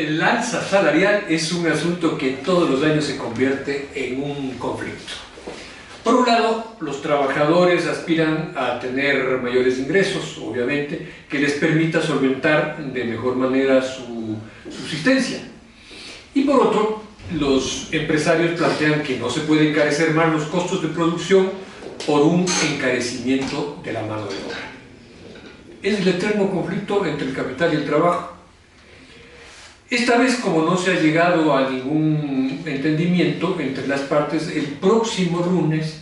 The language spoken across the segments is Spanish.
el alza salarial es un asunto que todos los años se convierte en un conflicto. Por un lado, los trabajadores aspiran a tener mayores ingresos, obviamente, que les permita solventar de mejor manera su subsistencia. Y por otro, los empresarios plantean que no se puede encarecer más los costos de producción por un encarecimiento de la mano de obra. Es el eterno conflicto entre el capital y el trabajo. Esta vez, como no se ha llegado a ningún entendimiento entre las partes, el próximo lunes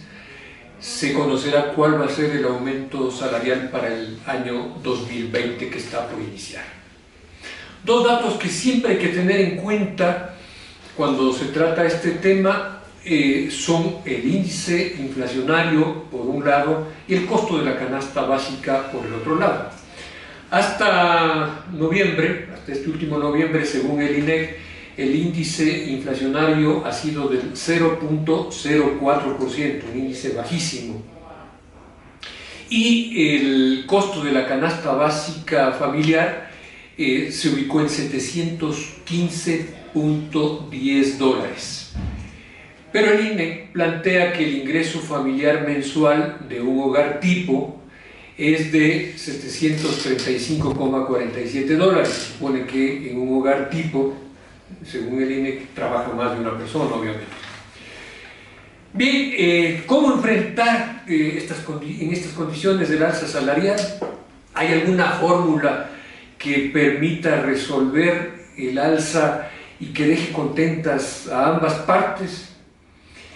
se conocerá cuál va a ser el aumento salarial para el año 2020 que está por iniciar. Dos datos que siempre hay que tener en cuenta cuando se trata este tema son el índice inflacionario por un lado y el costo de la canasta básica por el otro lado. Hasta noviembre, hasta este último noviembre, según el INEC, el índice inflacionario ha sido del 0.04%, un índice bajísimo. Y el costo de la canasta básica familiar se ubicó en $715.10. Pero el INEC plantea que el ingreso familiar mensual de un hogar tipo es de $735,47. Se supone que en un hogar tipo, según el INEC, trabaja más de una persona, obviamente. Bien, ¿cómo enfrentar en estas condiciones el alza salarial? ¿Hay alguna fórmula que permita resolver el alza y que deje contentas a ambas partes?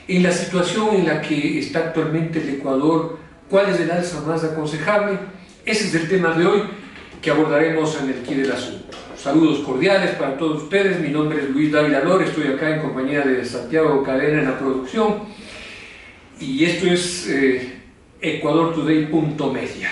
En la situación en la que está actualmente el Ecuador, ¿cuál es el alza más aconsejable? Ese es el tema de hoy que abordaremos en el quid del asunto. Saludos cordiales para todos ustedes. Mi nombre es Luis Dávila Lore, estoy acá en compañía de Santiago Cadena en la producción y esto es ecuadortoday.media.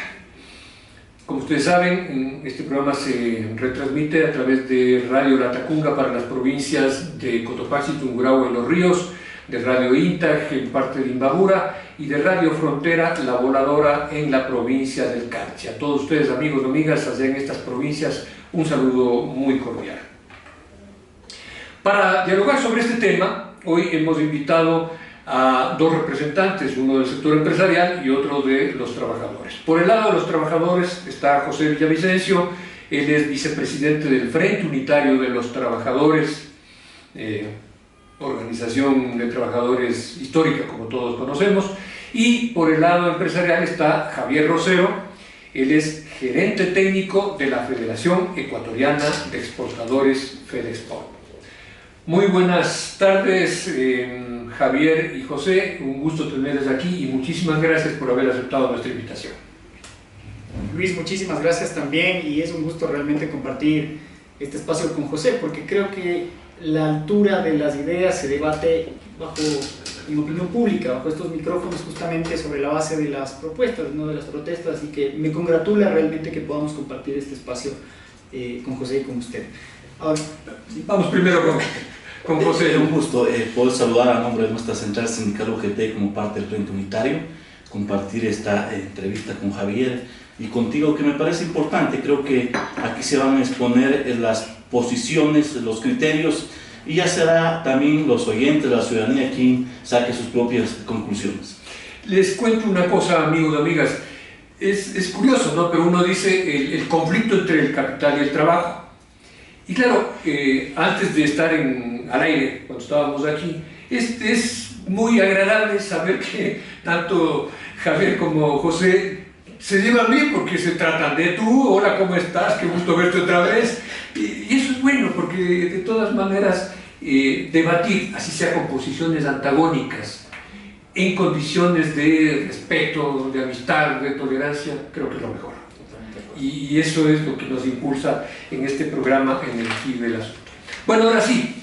Como ustedes saben, este programa se retransmite a través de Radio Latacunga para las provincias de Cotopaxi, Tungurahua y Los Ríos, de Radio Intag en parte de Imbabura y de Radio Frontera La Voladora en la provincia del Carchi. A todos ustedes, amigos y amigas, allá en estas provincias, un saludo muy cordial. Para dialogar sobre este tema, hoy hemos invitado a dos representantes, uno del sector empresarial y otro de los trabajadores. Por el lado de los trabajadores está José Villavicencio, él es vicepresidente del Frente Unitario de los Trabajadores, organización de trabajadores histórica, como todos conocemos, y por el lado empresarial está Javier Rosero, él es gerente técnico de la Federación Ecuatoriana de Exportadores FEDEXPORT. Muy buenas tardes, Javier y José, un gusto tenerles aquí y muchísimas gracias por haber aceptado nuestra invitación. Luis, muchísimas gracias también y es un gusto realmente compartir este espacio con José, porque creo que la altura de las ideas se debate en opinión pública, bajo estos micrófonos, justamente sobre la base de las propuestas, no de las protestas, y que me congratula realmente que podamos compartir este espacio con José y con usted. Ahora, vamos primero con José. Es un gusto poder saludar a nombre de nuestra central sindical UGT como parte del Frente Unitario, compartir esta entrevista con Javier y contigo, que me parece importante. Creo que aquí se van a exponer las posiciones, los criterios, y ya será también los oyentes, la ciudadanía, quien saque sus propias conclusiones. Les cuento una cosa, amigos y amigas, es curioso, ¿no? Pero uno dice el conflicto entre el capital y el trabajo. Y claro, antes de estar al aire, cuando estábamos aquí, es muy agradable saber que tanto Javier como José se llevan bien, porque se tratan de tú, hola, ¿cómo estás? Qué gusto verte otra vez. Y eso es bueno, porque de todas maneras debatir, así sea con posiciones antagónicas, en condiciones de respeto, de amistad, de tolerancia, creo que es lo mejor. Y eso es lo que nos impulsa en este programa, en el quid del asunto. Bueno, ahora sí,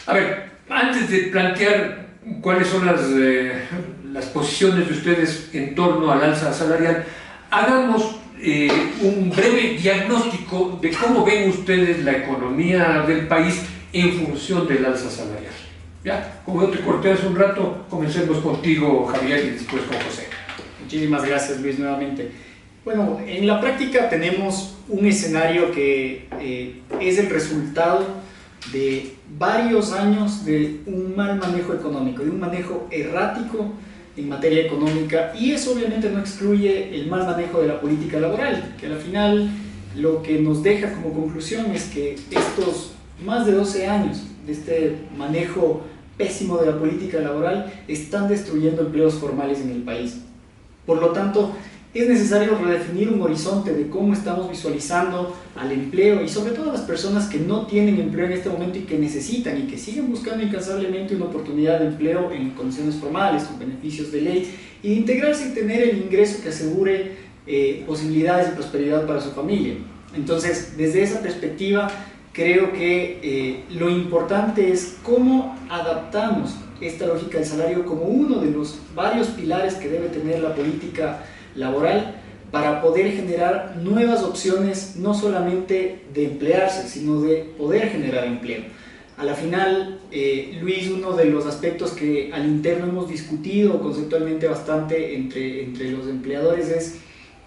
a ver, antes de plantear cuáles son las posiciones de ustedes en torno al alza salarial, hagamos un breve diagnóstico de cómo ven ustedes la economía del país en función del alza salarial. ¿Ya? Como yo te corté hace un rato, comencemos contigo, Javier, y después con José. muchísimas gracias, Luis, nuevamente. Bueno, en la práctica tenemos un escenario que es el resultado de varios años de un mal manejo económico, de un manejo errático en materia económica, y eso obviamente no excluye el mal manejo de la política laboral, que al final lo que nos deja como conclusión es que estos más de 12 años de este manejo pésimo de la política laboral están destruyendo empleos formales en el país. Por lo tanto, es necesario redefinir un horizonte de cómo estamos visualizando al empleo y sobre todo a las personas que no tienen empleo en este momento y que necesitan y que siguen buscando incansablemente una oportunidad de empleo en condiciones formales, con beneficios de ley, y de integrarse y tener el ingreso que asegure posibilidades de prosperidad para su familia. Entonces, desde esa perspectiva, creo que lo importante es cómo adaptamos esta lógica del salario como uno de los varios pilares que debe tener la política laboral para poder generar nuevas opciones, no solamente de emplearse, sino de poder generar empleo. A la final, Luis, uno de los aspectos que al interno hemos discutido conceptualmente bastante entre los empleadores es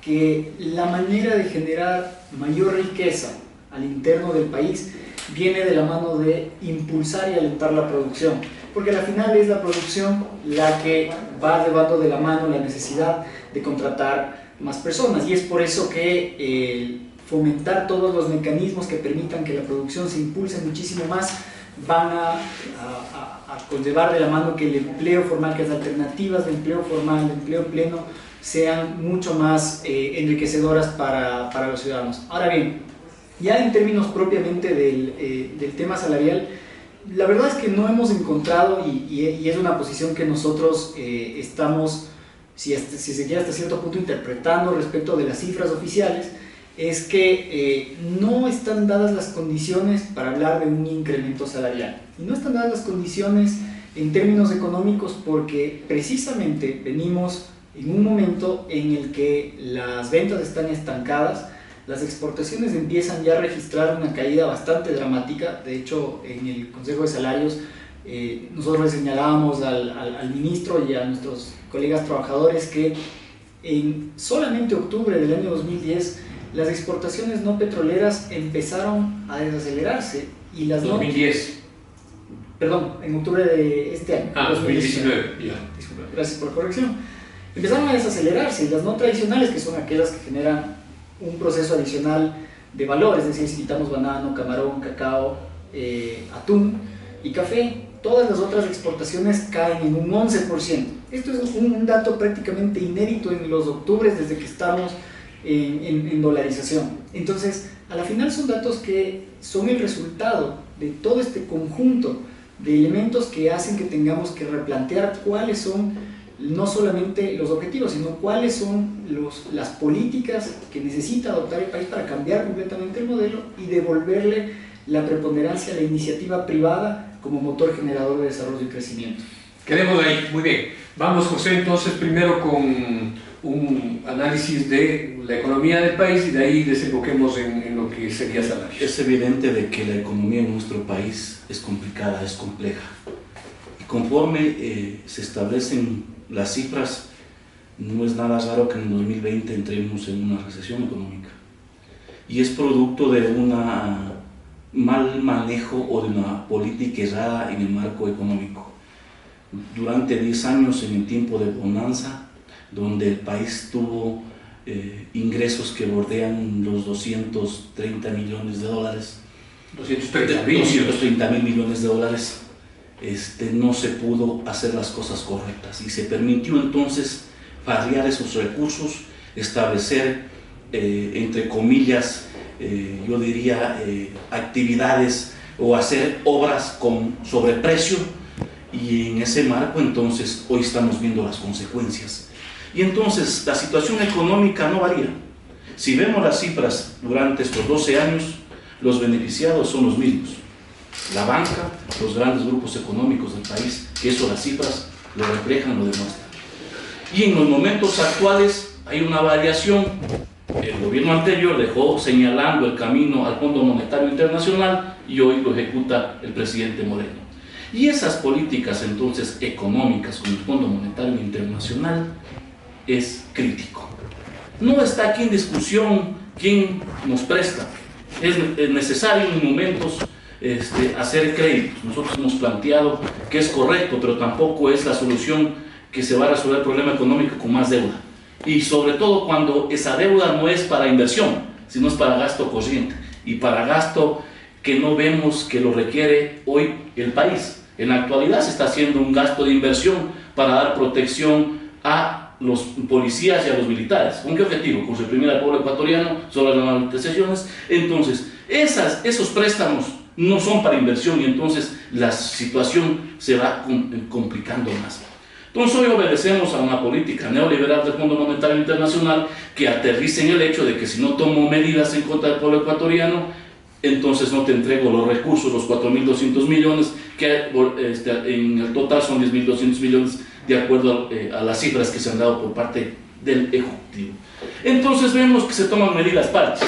que la manera de generar mayor riqueza al interno del país viene de la mano de impulsar y alentar la producción, porque al final es la producción la que va llevando de la mano la necesidad de contratar más personas, y es por eso que fomentar todos los mecanismos que permitan que la producción se impulse muchísimo más van a conllevar de la mano que el empleo formal, que las alternativas de empleo formal, de empleo pleno, sean mucho más enriquecedoras para los ciudadanos. Ahora bien, ya en términos propiamente del tema salarial, la verdad es que no hemos encontrado, y es una posición que nosotros estamos, si se quiere hasta cierto punto, interpretando respecto de las cifras oficiales, es que no están dadas las condiciones para hablar de un incremento salarial. Y no están dadas las condiciones en términos económicos porque precisamente venimos en un momento en el que las ventas están estancadas, las exportaciones empiezan ya a registrar una caída bastante dramática. De hecho, en el Consejo de Salarios nosotros le señalábamos al ministro y a nuestros colegas trabajadores que en solamente octubre del año 2010 las exportaciones no petroleras empezaron a desacelerarse y las 2010. Perdón, en octubre de este año. 2019. Ya. Disculpa, gracias por la corrección. Empezaron a desacelerarse y las no tradicionales, que son aquellas que generan un proceso adicional de valor, es decir, si quitamos banano, camarón, cacao, atún y café, todas las otras exportaciones caen en un 11%. Esto es un dato prácticamente inédito en los octubres desde que estamos en dolarización. Entonces, a la final son datos que son el resultado de todo este conjunto de elementos que hacen que tengamos que replantear cuáles son no solamente los objetivos, sino cuáles son las políticas que necesita adoptar el país para cambiar completamente el modelo y devolverle la preponderancia a la iniciativa privada como motor generador de desarrollo y crecimiento. Quedemos ahí, muy bien. Vamos, José, entonces primero con un análisis de la economía del país y de ahí desemboquemos en lo que sería salario. Es evidente de que la economía en nuestro país es complicada, es compleja. Y conforme se establecen las cifras, no es nada raro que en 2020 entremos en una recesión económica. Y es producto de un mal manejo o de una política errada en el marco económico. Durante 10 años, en el tiempo de bonanza, donde el país tuvo ingresos que bordean los 230 millones de dólares, 230 mil millones de dólares, no se pudo hacer las cosas correctas y se permitió entonces farrear esos recursos, establecer, entre comillas, yo diría, actividades o hacer obras con sobreprecio, y en ese marco entonces hoy estamos viendo las consecuencias. Y entonces la situación económica no varía. Si vemos las cifras durante estos 12 años, los beneficiados son los mismos: la banca, los grandes grupos económicos del país, que eso las cifras lo reflejan, lo demuestran. Y en los momentos actuales hay una variación. El gobierno anterior dejó señalando el camino al Fondo Monetario Internacional y hoy lo ejecuta el presidente Moreno. Y esas políticas entonces económicas con el Fondo Monetario Internacional es crítico. No está aquí en discusión quién nos presta. Es necesario en momentos hacer créditos. Nosotros hemos planteado que es correcto, pero tampoco es la solución que se va a resolver el problema económico con más deuda. Y sobre todo cuando esa deuda no es para inversión, sino es para gasto corriente y para gasto que no vemos que lo requiere hoy el país. En la actualidad se está haciendo un gasto de inversión para dar protección a los policías y a los militares. ¿Con qué objetivo? Con reprimir al pueblo ecuatoriano sobre las manifestaciones. Entonces, esos préstamos no son para inversión y entonces la situación se va complicando más. Entonces hoy obedecemos a una política neoliberal del Fondo Monetario Internacional que aterriza en el hecho de que si no tomo medidas en contra del pueblo ecuatoriano, entonces no te entrego los recursos, los 4.200 millones, que en el total son 10.200 millones de acuerdo a las cifras que se han dado por parte del Ejecutivo. Entonces vemos que se toman medidas parches.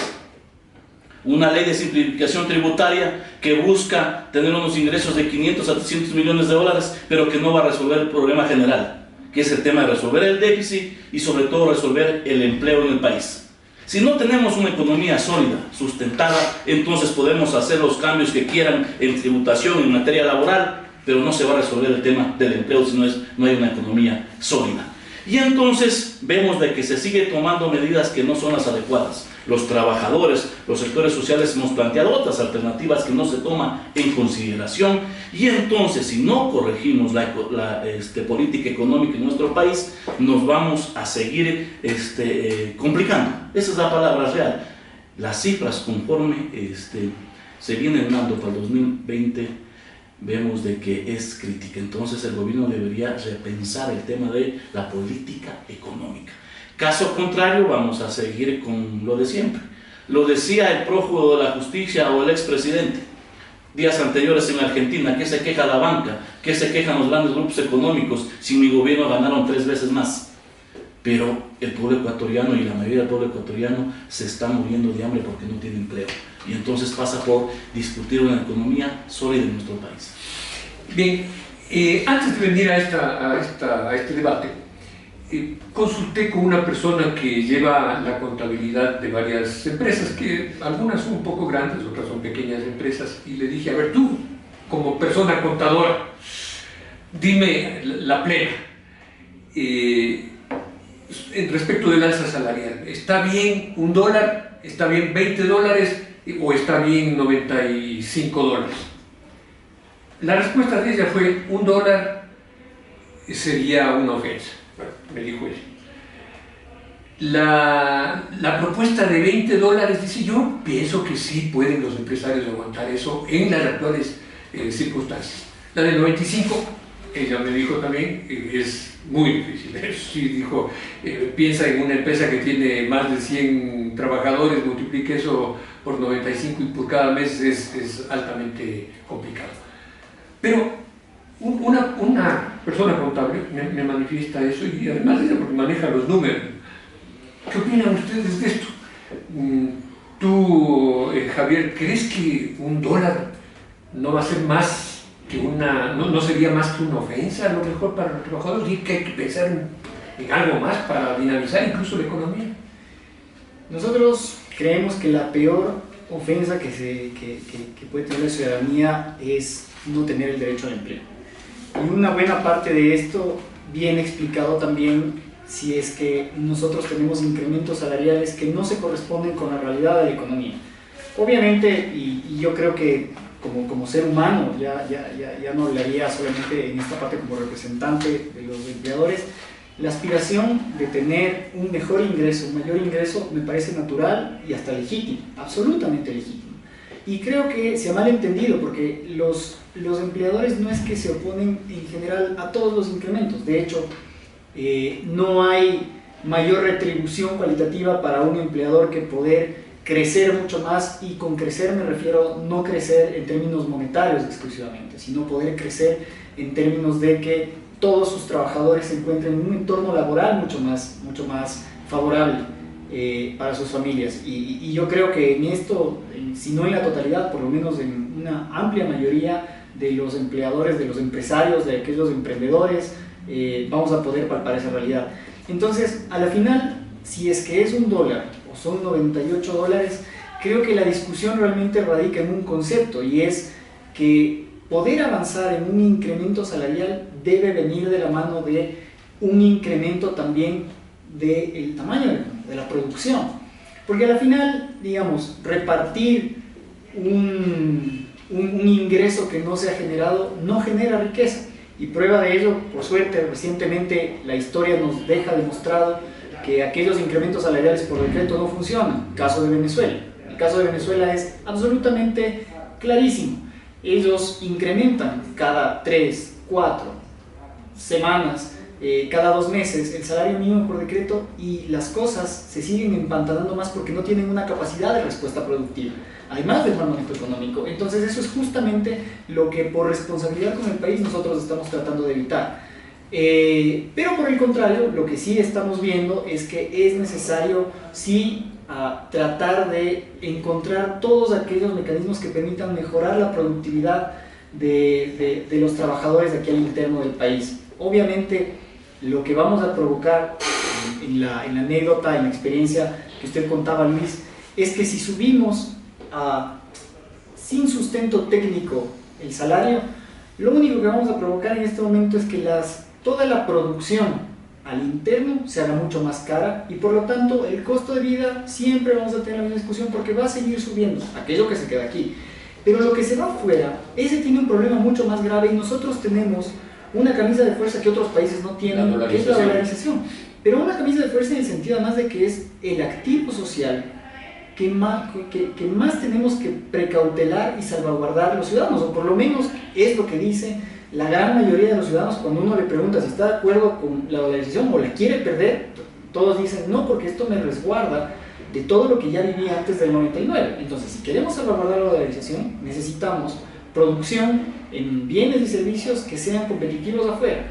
Una ley de simplificación tributaria que busca tener unos ingresos de 500 a 300 millones de dólares, pero que no va a resolver el problema general, que es el tema de resolver el déficit y sobre todo resolver el empleo en el país. Si no tenemos una economía sólida, sustentada, entonces podemos hacer los cambios que quieran en tributación, en materia laboral, pero no se va a resolver el tema del empleo si no hay una economía sólida. Y entonces vemos de que se sigue tomando medidas que no son las adecuadas. Los trabajadores, los sectores sociales hemos planteado otras alternativas que no se toman en consideración y entonces si no corregimos la política económica en nuestro país nos vamos a seguir complicando. Esa es la palabra real. Las cifras conforme se vienen dando para el 2020 vemos de que es crítica. Entonces el gobierno debería repensar el tema de la política económica. Caso contrario, vamos a seguir con lo de siempre. Lo decía el prófugo de la justicia o el expresidente días anteriores en Argentina. ¿Qué se queja la banca? ¿Qué se quejan los grandes grupos económicos? Si mi gobierno ganaron 3 veces más. Pero el pueblo ecuatoriano y la mayoría del pueblo ecuatoriano se está muriendo de hambre porque no tiene empleo. Y entonces pasa por discutir una economía sólida en nuestro país. Bien, antes de venir a este debate, consulté con una persona que lleva la contabilidad de varias empresas, que algunas son un poco grandes, otras son pequeñas empresas, y le dije, a ver, tú, como persona contadora, dime la plena, respecto del alza salarial, ¿está bien $1? ¿Está bien $20? ¿O está bien $95? La respuesta de ella fue, $1 sería una ofensa. Bueno, me dijo ella. La propuesta de $20, dice, yo pienso que sí pueden los empresarios aguantar eso en las actuales circunstancias. La del 95, ella me dijo también, es muy difícil. Sí, dijo, piensa en una empresa que tiene más de 100 trabajadores, multiplique eso por 95 y por cada mes es altamente complicado. Pero una persona contable me manifiesta eso y además ella porque maneja los números. ¿Qué opinan ustedes de esto? Tú, Javier, ¿crees que $1 no va a ser más que no sería más que una ofensa a lo mejor para los trabajadores y que hay que pensar en algo más para dinamizar incluso la economía? Nosotros creemos que la peor ofensa que puede tener la ciudadanía es no tener el derecho al empleo. Y una buena parte de esto viene explicado también si es que nosotros tenemos incrementos salariales que no se corresponden con la realidad de la economía. Obviamente, y yo creo que como ser humano, ya no hablaría solamente en esta parte como representante de los empleadores, la aspiración de tener un mejor ingreso, un mayor ingreso, me parece natural y hasta legítimo, absolutamente legítimo. Y creo que se ha malentendido porque los empleadores no es que se oponen en general a todos los incrementos. De hecho, no hay mayor retribución cualitativa para un empleador que poder crecer mucho más, y con crecer me refiero no crecer en términos monetarios exclusivamente, sino poder crecer en términos de que todos sus trabajadores se encuentren en un entorno laboral mucho más favorable para sus familias. Y yo creo que en esto, si no en la totalidad, por lo menos en una amplia mayoría de los empleadores, de los empresarios, de aquellos emprendedores, vamos a poder palpar esa realidad. Entonces, a la final, si es que es $1 o son $98, creo que la discusión realmente radica en un concepto, y es que poder avanzar en un incremento salarial debe venir de la mano de un incremento también del tamaño de la producción. Porque al final, digamos, repartir un ingreso que no se ha generado no genera riqueza. Y prueba de ello, por suerte, recientemente la historia nos deja demostrado que aquellos incrementos salariales por decreto no funcionan. El caso de Venezuela. El caso de Venezuela es absolutamente clarísimo. Ellos incrementan cada 3, 4 semanas, cada 2 meses el salario mínimo por decreto, y las cosas se siguen empantanando más porque no tienen una capacidad de respuesta productiva, además del mal manejo económico. Entonces eso es justamente lo que por responsabilidad con el país nosotros estamos tratando de evitar. Pero por el contrario, lo que sí estamos viendo es que es necesario sí tratar de encontrar todos aquellos mecanismos que permitan mejorar la productividad de los trabajadores de aquí al interno del país. Obviamente lo que vamos a provocar en la anécdota, en la experiencia que usted contaba, Luis, es que si subimos sin sustento técnico el salario, lo único que vamos a provocar en este momento es que toda la producción al interno se haga mucho más cara, y por lo tanto el costo de vida siempre vamos a tener la misma discusión porque va a seguir subiendo aquello que se queda aquí. Pero lo que se va afuera, ese tiene un problema mucho más grave, y nosotros tenemos una camisa de fuerza que otros países no tienen, que es la dolarización. Pero una camisa de fuerza en el sentido además de que es el activo social que más tenemos que precautelar y salvaguardar los ciudadanos, o por lo menos es lo que dice la gran mayoría de los ciudadanos. Cuando uno le pregunta si está de acuerdo con la dolarización o la quiere perder, todos dicen no, porque esto me resguarda de todo lo que ya vivía antes del 99. Entonces, si queremos salvaguardar la dolarización, necesitamos producción en bienes y servicios que sean competitivos afuera,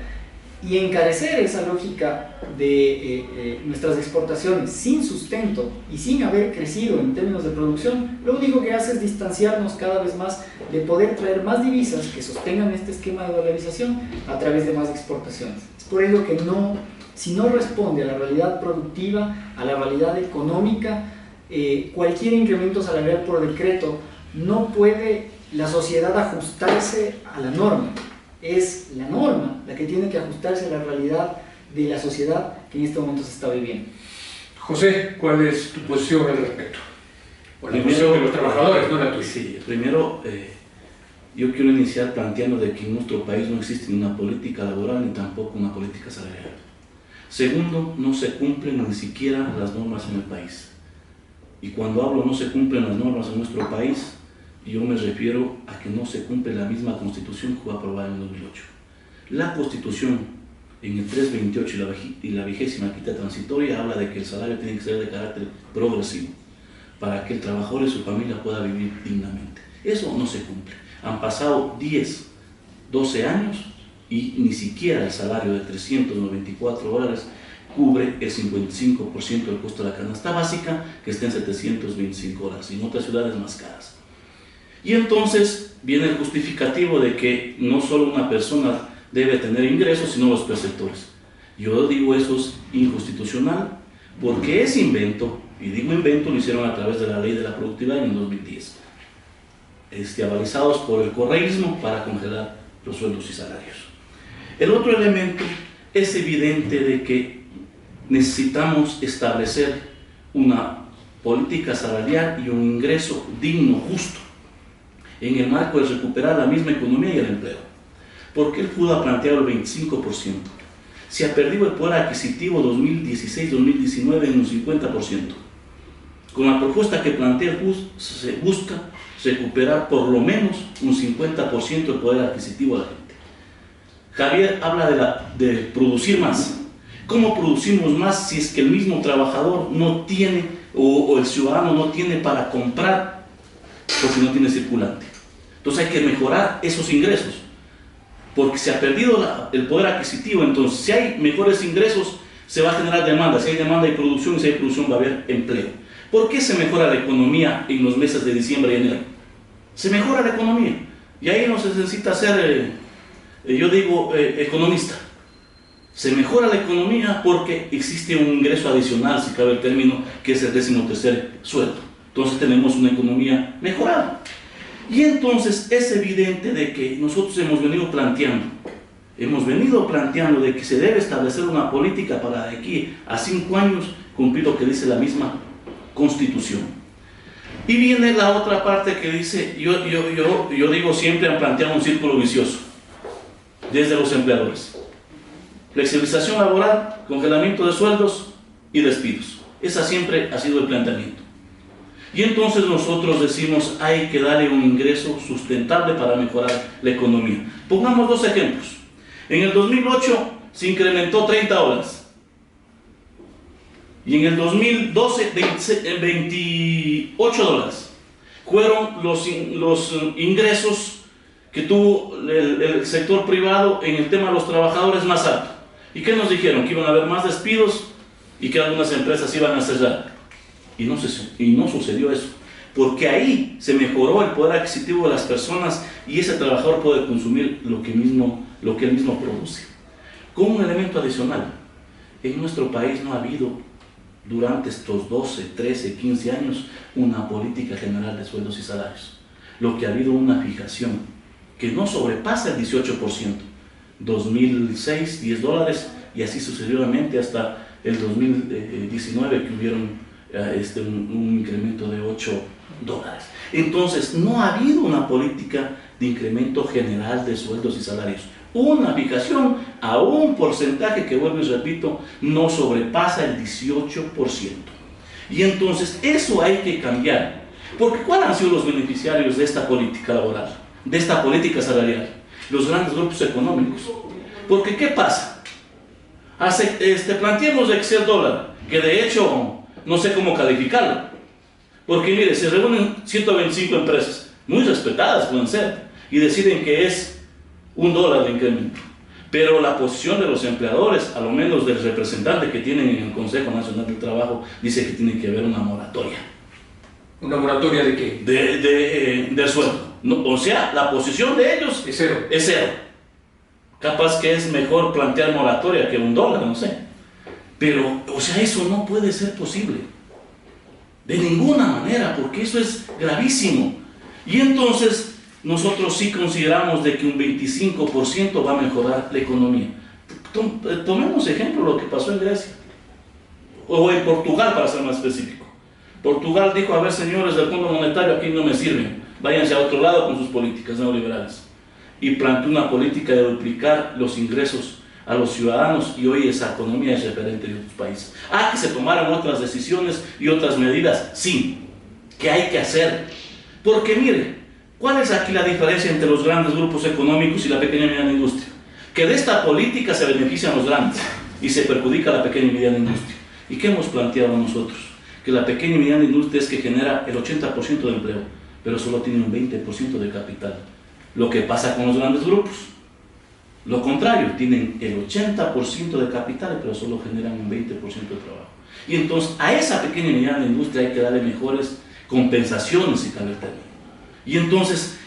y encarecer esa lógica de nuestras exportaciones sin sustento y sin haber crecido en términos de producción, lo único que hace es distanciarnos cada vez más de poder traer más divisas que sostengan este esquema de dolarización a través de más exportaciones. Es por ello que si no responde a la realidad productiva, a la realidad económica, cualquier incremento salarial por decreto, no puede la sociedad ajustarse a la norma. Es la norma la que tiene que ajustarse a la realidad de la sociedad que en este momento se está viviendo. José, ¿cuál es tu posición al respecto? Bueno, la posición de los trabajadores, no la tuya. Sí, primero, yo quiero iniciar planteando de que en nuestro país no existe ni una política laboral ni tampoco una política salarial. Segundo, no se cumplen ni siquiera las normas en el país. Y cuando hablo no se cumplen las normas en nuestro país, yo me refiero a que no se cumple la misma Constitución que fue aprobada en el 2008. La Constitución, en el 328 y la 25ª transitoria, habla de que el salario tiene que ser de carácter progresivo, para que el trabajador y su familia pueda vivir dignamente. Eso no se cumple. Han pasado 10, 12 años y ni siquiera el salario de $394 cubre el 55% del costo de la canasta básica, que está en $725, y en otras ciudades más caras. Y entonces viene el justificativo de que no solo una persona debe tener ingresos, sino los perceptores. Yo digo eso es inconstitucional, porque ese invento, y digo invento, lo hicieron a través de la Ley de la Productividad en el 2010, avalizados por el correísmo para congelar los sueldos y salarios. El otro elemento es evidente de que necesitamos establecer una política salarial y un ingreso digno, justo, en el marco de recuperar la misma economía y el empleo. ¿Por qué el FUD ha planteado el 25%? Se ha perdido el poder adquisitivo 2016-2019 en un 50%. Con la propuesta que plantea el FUD se busca recuperar por lo menos un 50% del poder adquisitivo de la gente. Javier habla de producir más. ¿Cómo producimos más si es que el mismo trabajador no tiene o el ciudadano no tiene para comprar porque no tiene circulante? Entonces hay que mejorar esos ingresos, porque se ha perdido el poder adquisitivo. Entonces, si hay mejores ingresos, se va a generar demanda. Si hay demanda hay producción, y si hay producción va a haber empleo. ¿Por qué se mejora la economía en los meses de diciembre y enero? Se mejora la economía, y ahí no se necesita ser, yo digo, economista. Se mejora la economía porque existe un ingreso adicional, si cabe el término, que es el 13º sueldo. Entonces tenemos una economía mejorada. Y entonces es evidente de que nosotros hemos venido planteando de que se debe establecer una política para de aquí a 5 años cumplir lo que dice la misma Constitución. Y viene la otra parte que dice, yo digo siempre han planteado un círculo vicioso desde los empleadores. Flexibilización laboral, congelamiento de sueldos y despidos. Ese siempre ha sido el planteamiento. Y entonces nosotros decimos, hay que darle un ingreso sustentable para mejorar la economía. Pongamos 2 ejemplos. En el 2008 se incrementó 30 horas. Y en el 2012, 28 dólares. Fueron los ingresos que tuvo el sector privado en el tema de los trabajadores más alto. ¿Y qué nos dijeron? Que iban a haber más despidos y que algunas empresas iban a cerrar. Y no sucedió eso, porque ahí se mejoró el poder adquisitivo de las personas y ese trabajador puede consumir lo que él mismo produce. Como un elemento adicional, en nuestro país no ha habido durante estos 12, 13, 15 años una política general de sueldos y salarios. Lo que ha habido una fijación que no sobrepasa el 18%. 2006, 10 dólares y así sucesivamente hasta el 2019 que hubieron un incremento de 8 dólares. Entonces, no ha habido una política de incremento general de sueldos y salarios. Una fijación a un porcentaje que, vuelvo y repito, no sobrepasa el 18%. Y entonces, eso hay que cambiar. Porque ¿cuáles han sido los beneficiarios de esta política laboral, de esta política salarial? Los grandes grupos económicos. Porque, ¿qué pasa? Planteemos de Excel dólar, que de hecho no sé cómo calificarlo, porque mire, se reúnen 125 empresas, muy respetadas pueden ser, y deciden que es $1 de incremento, pero la posición de los empleadores, a lo menos del representante que tienen en el Consejo Nacional del Trabajo, dice que tiene que haber una moratoria. ¿Una moratoria de qué? Del sueldo. No, o sea, la posición de ellos es cero. Es cero. Capaz que es mejor plantear moratoria que $1, no sé. Pero, o sea, eso no puede ser posible. De ninguna manera, porque eso es gravísimo. Y entonces, nosotros sí consideramos de que un 25% va a mejorar la economía. Tomemos ejemplo lo que pasó en Grecia. O en Portugal, para ser más específico. Portugal dijo, a ver, señores del Fondo Monetario, aquí no me sirven. Váyanse a otro lado con sus políticas neoliberales. Y planteó una política de duplicar los ingresos a los ciudadanos y hoy esa economía es referente de otros países. Que se tomaran otras decisiones y otras medidas, sí, que hay que hacer. Porque mire, ¿cuál es aquí la diferencia entre los grandes grupos económicos y la pequeña y mediana industria? Que de esta política se benefician los grandes y se perjudica a la pequeña y mediana industria. ¿Y qué hemos planteado nosotros? Que la pequeña y mediana industria es que genera el 80% de empleo, pero solo tiene un 20% de capital. Lo que pasa con los grandes grupos. Lo contrario, tienen el 80% de capital, pero solo generan un 20% de trabajo. Y entonces a esa pequeña y mediana industria hay que darle mejores compensaciones, si cabe el término. Y entonces,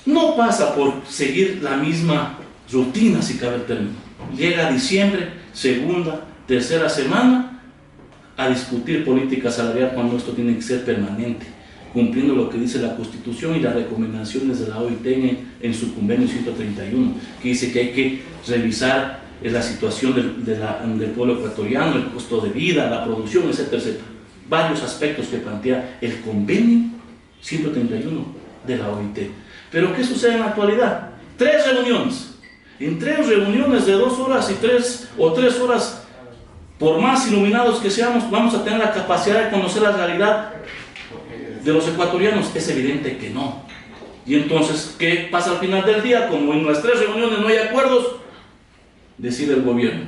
no pasa por seguir la misma rutina, si cabe el término. Llega diciembre, segunda, tercera semana, a discutir política salarial cuando esto tiene que ser permanente, cumpliendo lo que dice la Constitución y las recomendaciones de la OIT en su convenio 131, que dice que hay que revisar la situación del pueblo ecuatoriano, el costo de vida, la producción, etcétera, etcétera. Varios aspectos que plantea el convenio 131 de la OIT. Pero ¿qué sucede en la actualidad? 3 reuniones. En 3 reuniones de 2 horas y 3 horas, por más iluminados que seamos, vamos a tener la capacidad de conocer la realidad de los ecuatorianos. Es evidente que no. Y entonces, ¿qué pasa al final del día? Como en las 3 reuniones no hay acuerdos, decide el gobierno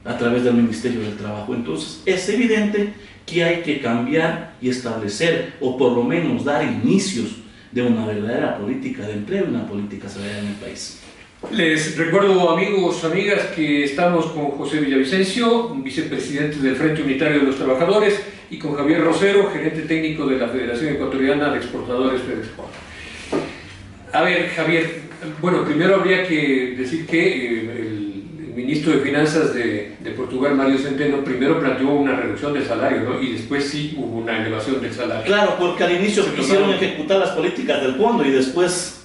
a través del Ministerio del Trabajo. Entonces, es evidente que hay que cambiar y establecer, o por lo menos dar inicios de una verdadera política de empleo y una política salarial en el país. Les recuerdo, amigos, amigas, que estamos con José Villavicencio, vicepresidente del Frente Unitario de los Trabajadores, y con Javier Rosero, gerente técnico de la Federación Ecuatoriana de Exportadores FEDEXPORT. A ver, Javier, bueno, primero habría que decir que en ministro de Finanzas de Portugal, Mário Centeno, primero planteó una reducción del salario, ¿no? Y después sí hubo una elevación del salario. Claro, porque al inicio quisieron ejecutar las políticas del fondo y después...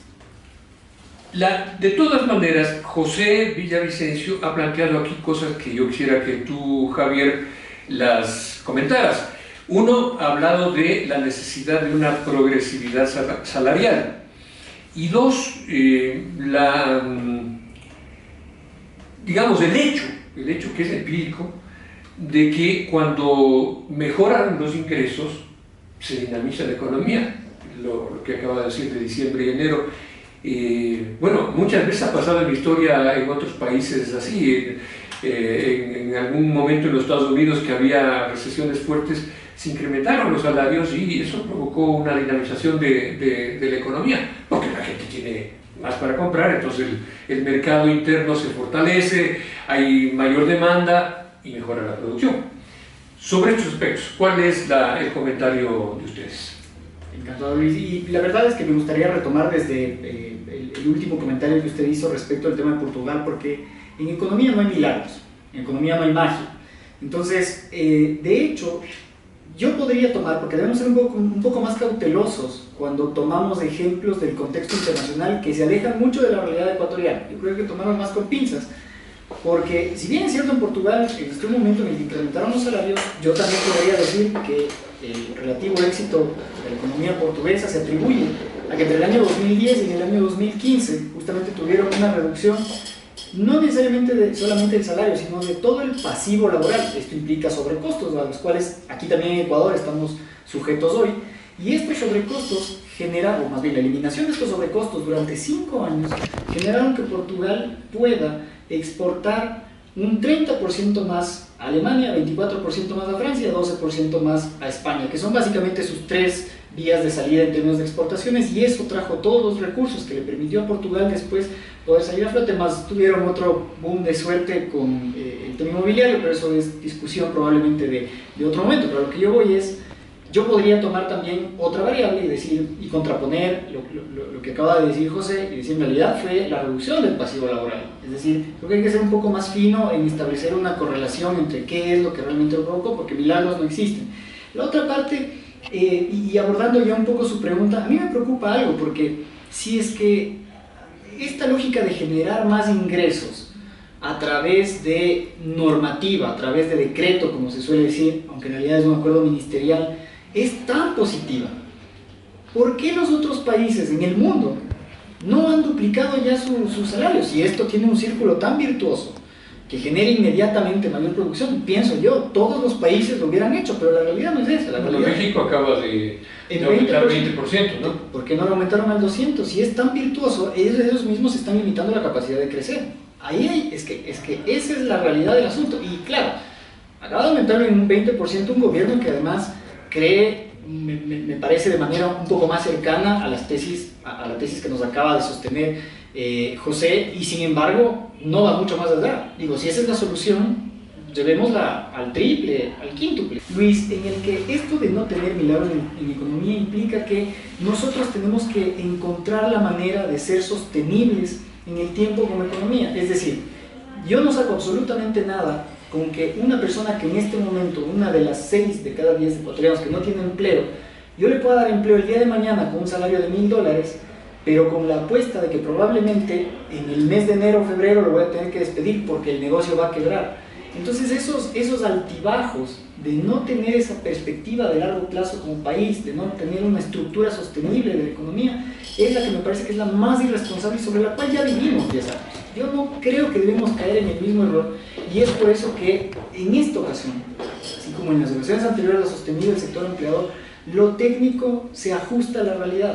De todas maneras, José Villavicencio ha planteado aquí cosas que yo quisiera que tú, Javier, las comentaras. Uno ha hablado de la necesidad de una progresividad salarial. Y dos, digamos, el hecho que es empírico, de que cuando mejoran los ingresos se dinamiza la economía, lo que acaba de decir de diciembre y enero. Bueno, muchas veces ha pasado en la historia en otros países así, en algún momento en los Estados Unidos que había recesiones fuertes, se incrementaron los salarios y eso provocó una dinamización de la economía, porque la gente tiene más para comprar, entonces el mercado interno se fortalece, hay mayor demanda y mejora la producción. Sobre estos aspectos, ¿cuál es el comentario de ustedes? Encantado, Luis. Y la verdad es que me gustaría retomar desde el último comentario que usted hizo respecto al tema de Portugal, porque en economía no hay milagros, en economía no hay magia. Entonces, de hecho, yo podría tomar, porque debemos ser un poco más cautelosos cuando tomamos ejemplos del contexto internacional que se alejan mucho de la realidad ecuatoriana. Yo creo que tomarlos más con pinzas, porque si bien es cierto en Portugal existió un momento en el que incrementaron los salarios, yo también podría decir que el relativo éxito de la economía portuguesa se atribuye a que entre el año 2010 y el año 2015 justamente tuvieron una reducción no necesariamente solamente del salario, sino de todo el pasivo laboral. Esto implica sobrecostos, a los cuales aquí también en Ecuador estamos sujetos hoy, y estos sobrecostos generaron, o más bien la eliminación de estos sobrecostos durante 5 años, generaron que Portugal pueda exportar un 30% más a Alemania, 24% más a Francia, 12% más a España, que son básicamente sus 3 vías de salida en términos de exportaciones, y eso trajo todos los recursos que le permitió a Portugal después poder salir a flote. Más tuvieron otro boom de suerte con el tema inmobiliario, pero eso es discusión probablemente de otro momento. Pero lo que yo voy es, yo podría tomar también otra variable y decir, y contraponer lo que acaba de decir José, y decir en realidad fue la reducción del pasivo laboral. Es decir, creo que hay que ser un poco más fino en establecer una correlación entre qué es lo que realmente lo provocó, porque milagros no existen. La otra parte, y abordando ya un poco su pregunta, a mí me preocupa algo, porque si es que esta lógica de generar más ingresos a través de normativa, a través de decreto, como se suele decir, aunque en realidad es un acuerdo ministerial, es tan positiva, ¿por qué los otros países en el mundo no han duplicado ya sus salarios? Si esto tiene un círculo tan virtuoso que genera inmediatamente mayor producción, pienso yo, todos los países lo hubieran hecho, pero la realidad no es esa. La realidad, México acaba de aumentar 20%, ¿no? ¿Por qué no lo aumentaron al 200%? Si es tan virtuoso, ellos mismos están limitando la capacidad de crecer. Es que esa es la realidad del asunto. Y claro, acaba de aumentarlo en un 20% un gobierno que además cree, me parece de manera un poco más cercana a la tesis que nos acaba de sostener José, y sin embargo no va mucho más allá. Digo, si esa es la solución, llevémosla al triple, al quíntuple. Luis, en el que esto de no tener milagros en economía implica que nosotros tenemos que encontrar la manera de ser sostenibles en el tiempo como economía. Es decir, yo no saco absolutamente nada con que una persona que en este momento, una de las 6 de cada 10 ecuatorianos que no tiene empleo, yo le pueda dar empleo el día de mañana con un salario de $1000, pero con la apuesta de que probablemente en el mes de enero o febrero lo voy a tener que despedir porque el negocio va a quebrar. Entonces esos altibajos de no tener esa perspectiva de largo plazo como país, de no tener una estructura sostenible de la economía, es la que me parece que es la más irresponsable y sobre la cual ya vivimos 10 años. Yo no creo que debemos caer en el mismo error, y es por eso que en esta ocasión, así como en las ocasiones anteriores a sostenible el sector empleador, lo técnico se ajusta a la realidad.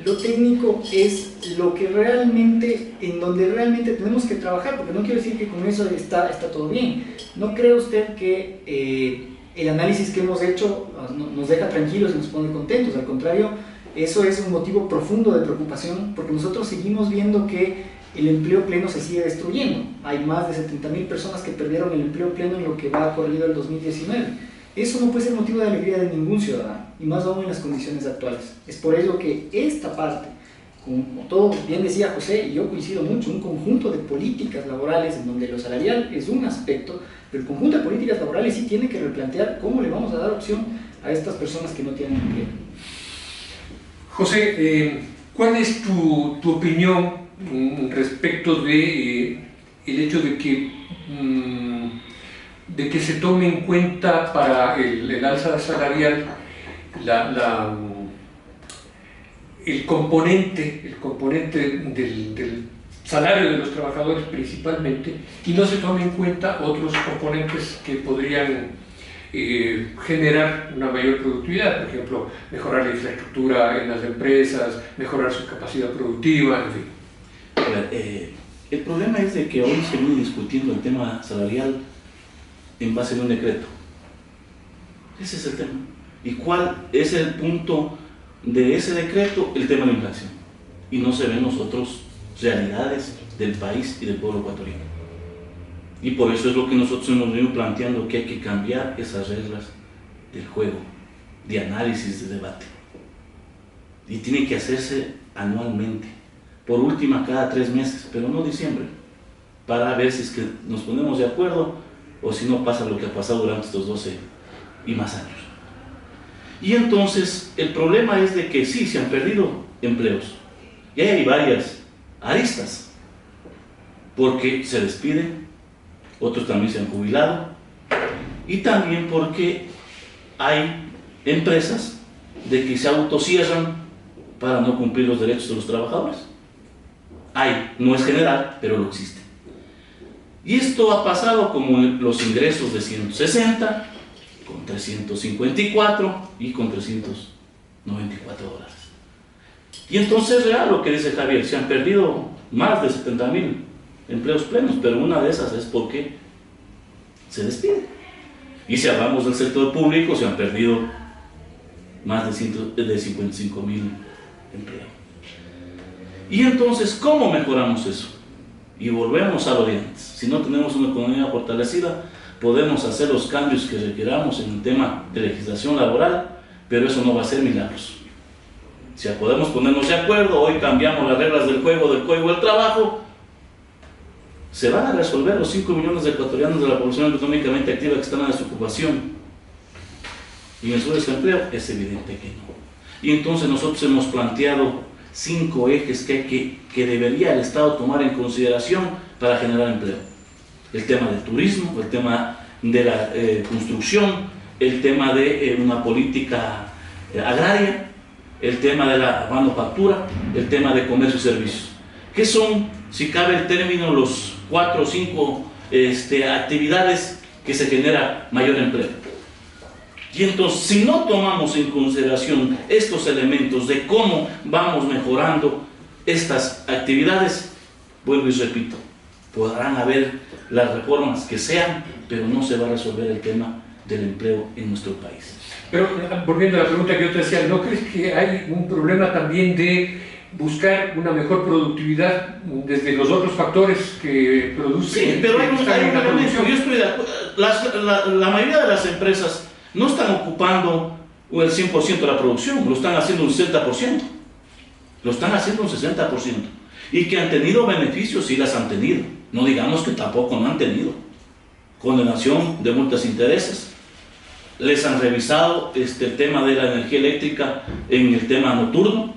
Lo técnico es lo que realmente, en donde realmente tenemos que trabajar, porque no quiero decir que con eso está todo bien. ¿No cree usted que el análisis que hemos hecho nos deja tranquilos y nos pone contentos? Al contrario, eso es un motivo profundo de preocupación, porque nosotros seguimos viendo que el empleo pleno se sigue destruyendo. Hay más de 70.000 personas que perdieron el empleo pleno en lo que va corrido el 2019. Eso no puede ser motivo de alegría de ningún ciudadano, y más aún en las condiciones actuales. Es por ello que esta parte como todo bien decía José, y yo coincido mucho, un conjunto de políticas laborales en donde lo salarial es un aspecto, pero el conjunto de políticas laborales sí tiene que replantear cómo le vamos a dar opción a estas personas que no tienen empleo. José, ¿cuál es tu opinión respecto de el hecho de que se tome en cuenta para el alza salarial el componente del salario de los trabajadores principalmente, y no se tome en cuenta otros componentes que podrían generar una mayor productividad? Por ejemplo, mejorar la infraestructura en las empresas, mejorar su capacidad productiva, en fin. A ver, el problema es de que hoy se viene discutiendo el tema salarial en base a un decreto. Ese es el tema. ¿Y cuál es el punto de ese decreto? El tema de la inflación. Y no se ven nosotros realidades del país y del pueblo ecuatoriano. Y por eso es lo que nosotros hemos venido planteando, que hay que cambiar esas reglas del juego, de análisis, de debate. Y tiene que hacerse anualmente, por última cada 3 meses, pero no diciembre, para ver si es que nos ponemos de acuerdo o si no pasa lo que ha pasado durante estos 12 y más años. Y entonces el problema es de que sí, se han perdido empleos, y hay varias aristas, porque se despiden, otros también se han jubilado, y también porque hay empresas de que se autocierran para no cumplir los derechos de los trabajadores. No es general, pero lo existe. Y esto ha pasado como los ingresos de 160, con 354 y con 394 dólares. Y entonces es real lo que dice Javier, se han perdido más de 70.000 empleos plenos, pero una de esas es porque se despide. Y si hablamos del sector público, se han perdido más de 55.000 empleos. Y entonces, ¿cómo mejoramos eso? Y volvemos a lo de antes. Si no tenemos una economía fortalecida, podemos hacer los cambios que requiramos en el tema de legislación laboral, pero eso no va a ser milagros. Si podemos ponernos de acuerdo, hoy cambiamos las reglas del juego del trabajo, ¿se van a resolver los 5 millones de ecuatorianos de la población económicamente activa que están en desocupación y en su desempleo? Es evidente que no. Y entonces nosotros hemos planteado 5 ejes que debería el Estado tomar en consideración para generar empleo. El tema del turismo, el tema de la construcción, el tema de una política agraria, el tema de la manufactura, el tema de comercio y servicios, que son, si cabe el término, los 4 o 5 actividades que se genera mayor empleo. Y entonces, si no tomamos en consideración estos elementos de cómo vamos mejorando estas actividades, vuelvo y repito, podrán haber las reformas que sean, pero no se va a resolver el tema del empleo en nuestro país. Pero volviendo a la pregunta que yo te decía, ¿no crees que hay un problema también de buscar una mejor productividad desde los otros factores que producen? Sí, pero hay un elemento, yo estoy de acuerdo, la mayoría de las empresas no están ocupando el 100% de la producción, lo están haciendo un 60%, lo están haciendo un 60%, y que han tenido beneficios, sí las han tenido, no digamos que tampoco no han tenido, condenación de multas e intereses, les han revisado el tema de la energía eléctrica en el tema nocturno,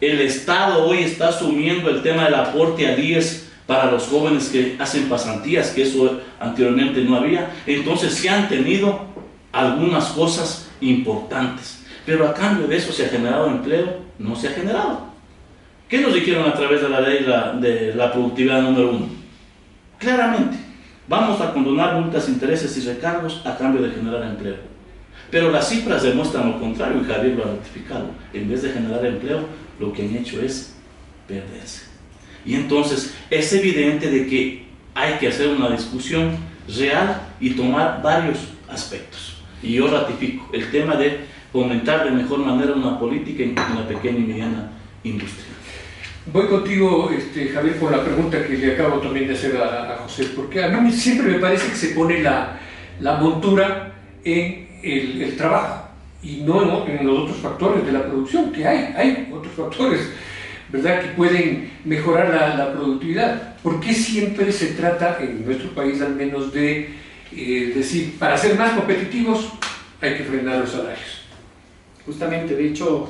el Estado hoy está asumiendo el tema del aporte al IES para los jóvenes que hacen pasantías, que eso anteriormente no había. Entonces se han tenido algunas cosas importantes, pero a cambio de eso se ha generado empleo, no se ha generado. ¿Qué nos dijeron a través de la ley de la productividad número 1? Claramente, vamos a condonar multas, intereses y recargos a cambio de generar empleo. Pero las cifras demuestran lo contrario, y Javier lo ha ratificado. En vez de generar empleo, lo que han hecho es perderse. Y entonces es evidente de que hay que hacer una discusión real y tomar varios aspectos. Y yo ratifico el tema de fomentar de mejor manera una política en la pequeña y mediana industria. Voy contigo, Javier, con la pregunta que le acabo también de hacer a José, porque a mí siempre me parece que se pone la montura en el trabajo y no en los otros factores de la producción, que hay otros factores ¿verdad?, que pueden mejorar la productividad. ¿Por qué siempre se trata, en nuestro país al menos, de decir, para ser más competitivos hay que frenar los salarios? Justamente, de hecho,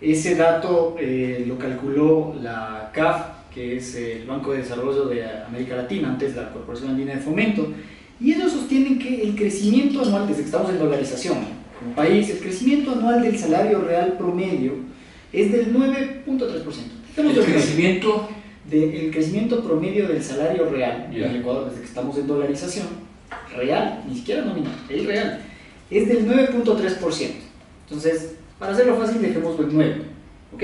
ese dato lo calculó la CAF, que es el Banco de Desarrollo de América Latina, antes la Corporación Andina de Fomento, y ellos sostienen que el crecimiento anual, desde que estamos en dolarización, como país, el crecimiento anual del salario real promedio es del 9.3%. El crecimiento promedio del salario real en el Ecuador, desde que estamos en dolarización, real, ni siquiera nominal, el real, es del 9.3%. Entonces, para hacerlo fácil, dejémoslo en 9, ¿ok?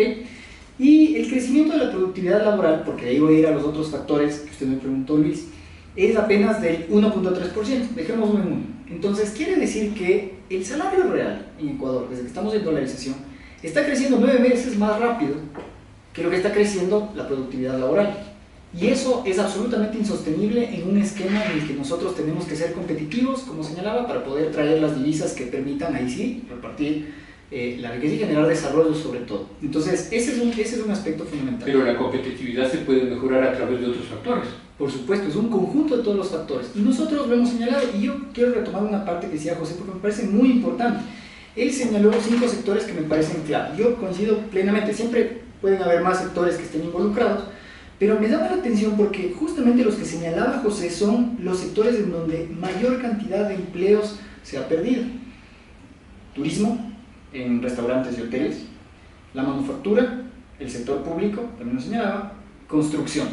Y el crecimiento de la productividad laboral, porque de ahí voy a ir a los otros factores que usted me preguntó, Luis, es apenas del 1.3%, dejémoslo en 1. Entonces, quiere decir que el salario real en Ecuador, desde que estamos en dolarización, está creciendo 9 veces más rápido que lo que está creciendo la productividad laboral. Y eso es absolutamente insostenible en un esquema en el que nosotros tenemos que ser competitivos, como señalaba, para poder traer las divisas que permitan, ahí sí, repartir la riqueza y generar desarrollo sobre todo. Entonces, ese es un aspecto fundamental. Pero la competitividad se puede mejorar a través de otros factores. Por supuesto, es un conjunto de todos los factores. Y nosotros lo hemos señalado, y yo quiero retomar una parte que decía José, porque me parece muy importante. Él señaló 5 sectores que me parecen clave. Yo coincido plenamente, siempre pueden haber más sectores que estén involucrados, pero me llama la atención porque justamente los que señalaba José son los sectores en donde mayor cantidad de empleos se ha perdido. Turismo, en restaurantes y hoteles, la manufactura, el sector público, también lo señalaba, construcción,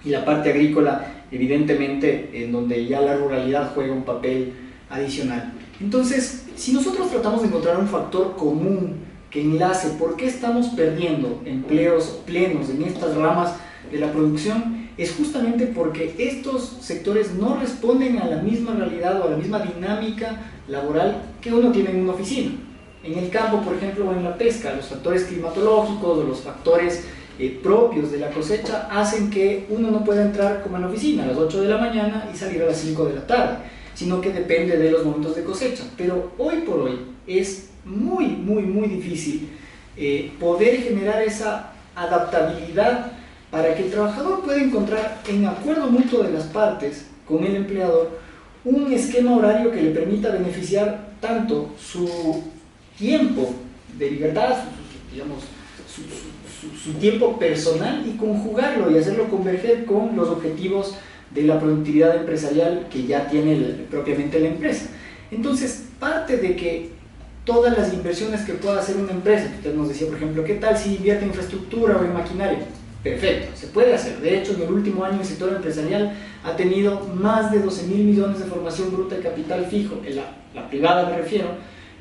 y la parte agrícola, evidentemente, en donde ya la ruralidad juega un papel adicional. Entonces, si nosotros tratamos de encontrar un factor común que enlace por qué estamos perdiendo empleos plenos en estas ramas de la producción, es justamente porque estos sectores no responden a la misma realidad o a la misma dinámica laboral que uno tiene en una oficina. En el campo, por ejemplo, o en la pesca, los factores climatológicos o los factores propios de la cosecha hacen que uno no pueda entrar como en la oficina a las 8 de la mañana y salir a las 5 de la tarde, sino que depende de los momentos de cosecha. Pero hoy por hoy es muy difícil poder generar esa adaptabilidad para que el trabajador pueda encontrar, en acuerdo mutuo de las partes con el empleador, un esquema horario que le permita beneficiar tanto su tiempo de libertad, su tiempo personal, y conjugarlo y hacerlo converger con los objetivos de la productividad empresarial que ya tiene propiamente la empresa. Entonces, parte de que todas las inversiones que pueda hacer una empresa, usted nos decía, por ejemplo, ¿qué tal si invierte en infraestructura o en maquinaria? Perfecto, se puede hacer. De hecho, en el último año el sector empresarial ha tenido más de 12.000 millones de formación bruta de capital fijo, en la privada me refiero,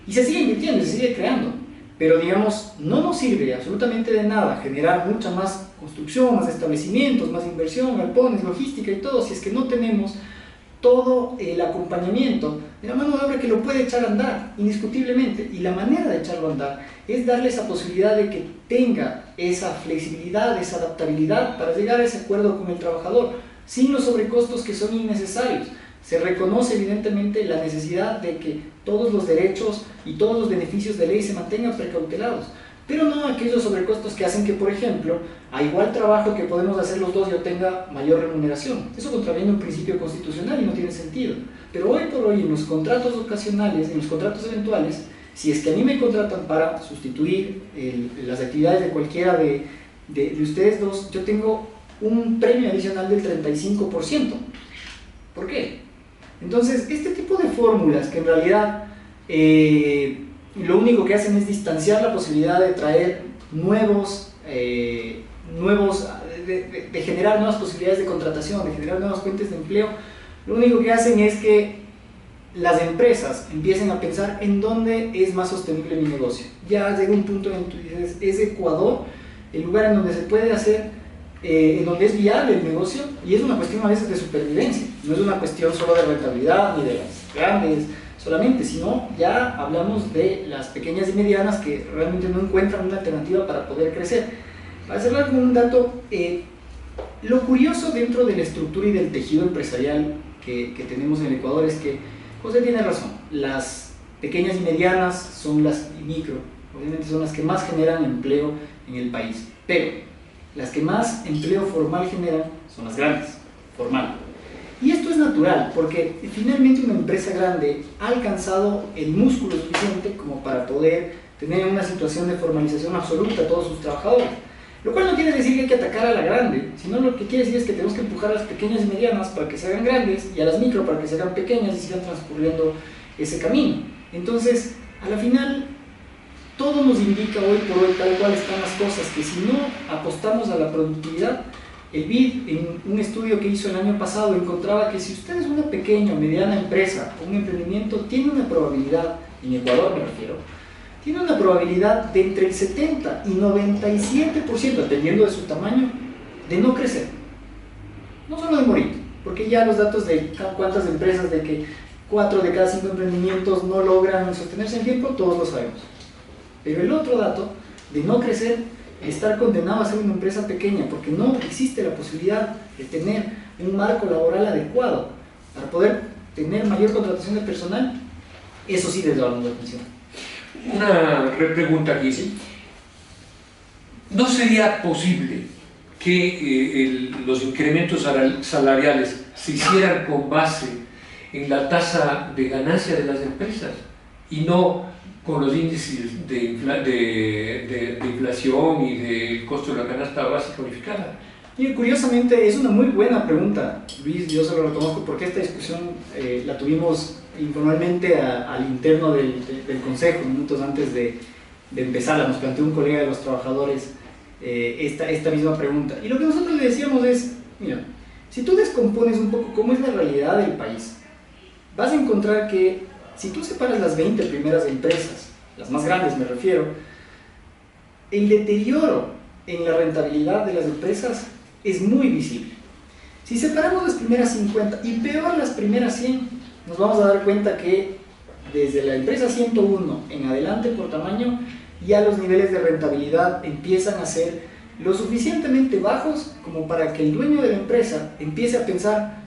y se sigue invirtiendo, se sigue creando. Pero digamos, no nos sirve absolutamente de nada generar mucha más construcción, más establecimientos, más inversión, galpones, logística y todo, si es que no tenemos todo el acompañamiento de la mano de obra que lo puede echar a andar, indiscutiblemente. Y la manera de echarlo a andar es darle esa posibilidad de que tenga esa flexibilidad, esa adaptabilidad para llegar a ese acuerdo con el trabajador, sin los sobrecostos que son innecesarios. Se reconoce evidentemente la necesidad de que todos los derechos y todos los beneficios de ley se mantengan precautelados, pero no aquellos sobrecostos que hacen que, por ejemplo, a igual trabajo que podemos hacer los dos, yo tenga mayor remuneración. Eso contraviene un principio constitucional y no tiene sentido. Pero hoy por hoy, en los contratos ocasionales, en los contratos eventuales, si es que a mí me contratan para sustituir las actividades de cualquiera de ustedes dos, yo tengo un premio adicional del 35%. ¿Por qué? Entonces, este tipo de fórmulas que en realidad lo único que hacen es distanciar la posibilidad de traer de generar nuevas posibilidades de contratación, de generar nuevas fuentes de empleo, lo único que hacen es que las empresas empiecen a pensar en dónde es más sostenible mi negocio. Ya llega un punto en que tú dices, es Ecuador el lugar en donde se puede hacer, en donde es viable el negocio, y es una cuestión a veces de supervivencia, no es una cuestión solo de rentabilidad ni de las grandes solamente, sino ya hablamos de las pequeñas y medianas que realmente no encuentran una alternativa para poder crecer. Para cerrar con un dato, lo curioso dentro de la estructura y del tejido empresarial que tenemos en el Ecuador es que José tiene razón, las pequeñas y medianas son las micro, obviamente son las que más generan empleo en el país, pero las que más empleo formal generan son las grandes, formal. Y esto es natural, porque finalmente una empresa grande ha alcanzado el músculo suficiente como para poder tener una situación de formalización absoluta a todos sus trabajadores. Lo cual no quiere decir que hay que atacar a la grande, sino lo que quiere decir es que tenemos que empujar a las pequeñas y medianas para que se hagan grandes y a las micro para que se hagan pequeñas y sigan transcurriendo ese camino. Entonces, a la final, todo nos indica hoy por hoy tal cual están las cosas, que si no apostamos a la productividad, el BID, en un estudio que hizo el año pasado, encontraba que si usted es una pequeña o mediana empresa o un emprendimiento, tiene una probabilidad, en Ecuador me refiero, tiene una probabilidad de entre el 70 y 97%, dependiendo de su tamaño, de no crecer. No solo de morir, porque ya los datos de cuántas empresas, de que 4 de cada 5 emprendimientos no logran sostenerse en tiempo, todos lo sabemos. Pero el otro dato, de no crecer, estar condenado a ser una empresa pequeña, porque no existe la posibilidad de tener un marco laboral adecuado para poder tener mayor contratación de personal, eso sí les damos la atención. Una repregunta aquí. ¿Sí? ¿No sería posible que los incrementos salariales se hicieran con base en la tasa de ganancia de las empresas y no con los índices de inflación y del costo de la canasta básica unificada? Y curiosamente es una muy buena pregunta, Luis, yo se lo reconozco porque esta discusión la tuvimos informalmente al interno del consejo, minutos antes de empezarla. Nos planteó un colega de los trabajadores esta misma pregunta. Y lo que nosotros le decíamos es, mira, si tú descompones un poco cómo es la realidad del país, vas a encontrar que si tú separas las 20 primeras empresas, las más grandes me refiero, el deterioro en la rentabilidad de las empresas es muy visible. Si separamos las primeras 50 y peor las primeras 100, nos vamos a dar cuenta que desde la empresa 101 en adelante por tamaño, ya los niveles de rentabilidad empiezan a ser lo suficientemente bajos como para que el dueño de la empresa empiece a pensar,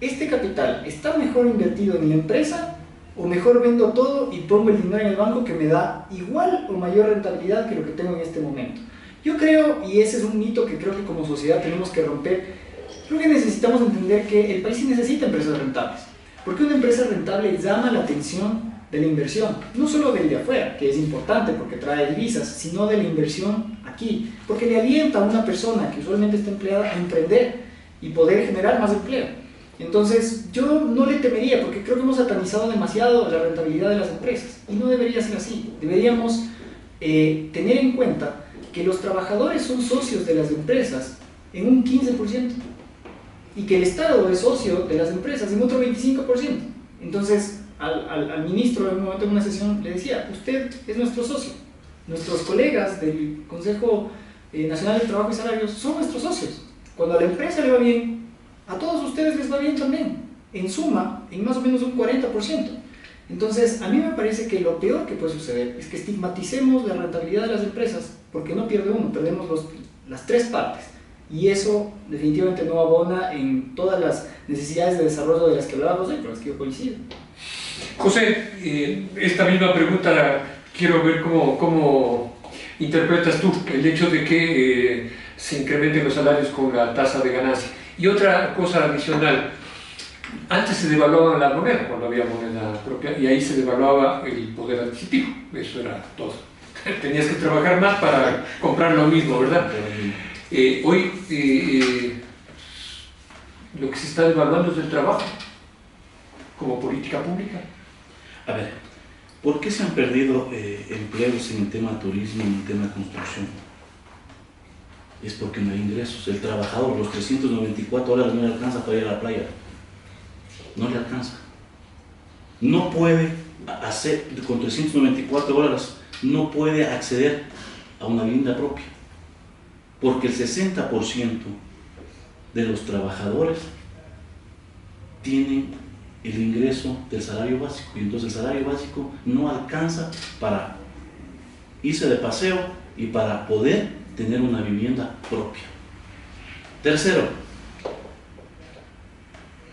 este capital está mejor invertido en la empresa o mejor vendo todo y pongo el dinero en el banco que me da igual o mayor rentabilidad que lo que tengo en este momento. Yo creo, y ese es un mito que creo que como sociedad tenemos que romper, creo que necesitamos entender que el país sí necesita empresas rentables, porque una empresa rentable llama la atención de la inversión, no solo del de afuera, que es importante porque trae divisas, sino de la inversión aquí, porque le alienta a una persona que usualmente está empleada a emprender y poder generar más empleo. Entonces yo no le temería, porque creo que hemos satanizado demasiado la rentabilidad de las empresas y no debería ser así. Deberíamos tener en cuenta que los trabajadores son socios de las empresas en un 15% y que el Estado es socio de las empresas en otro 25%. Entonces al ministro en un momento en una sesión le decía, usted es nuestro socio, nuestros colegas del Consejo Nacional de Trabajo y Salarios son nuestros socios. Cuando a la empresa le va bien, a todos ustedes les va bien también, en suma, en más o menos un 40%. Entonces, a mí me parece que lo peor que puede suceder es que estigmaticemos la rentabilidad de las empresas, porque no pierde uno, perdemos las tres partes. Y eso definitivamente no abona en todas las necesidades de desarrollo de las que hablábamos hoy, con las que yo coincido. José, esta misma pregunta quiero ver cómo interpretas tú el hecho de que se incrementen los salarios con la tasa de ganancia. Y otra cosa adicional, antes se devaluaba la moneda cuando había moneda propia y ahí se devaluaba el poder adquisitivo, eso era todo. Tenías que trabajar más para comprar lo mismo, ¿verdad? Hoy lo que se está devaluando es el trabajo como política pública. A ver, ¿por qué se han perdido empleos en el tema turismo y en el tema construcción? Es porque no hay ingresos. El trabajador, los 394 horas no le alcanza para ir a la playa. No le alcanza. No puede hacer, con 394 horas, no puede acceder a una vivienda propia. Porque el 60% de los trabajadores tienen el ingreso del salario básico. Y entonces el salario básico no alcanza para irse de paseo y para poder tener una vivienda propia. Tercero,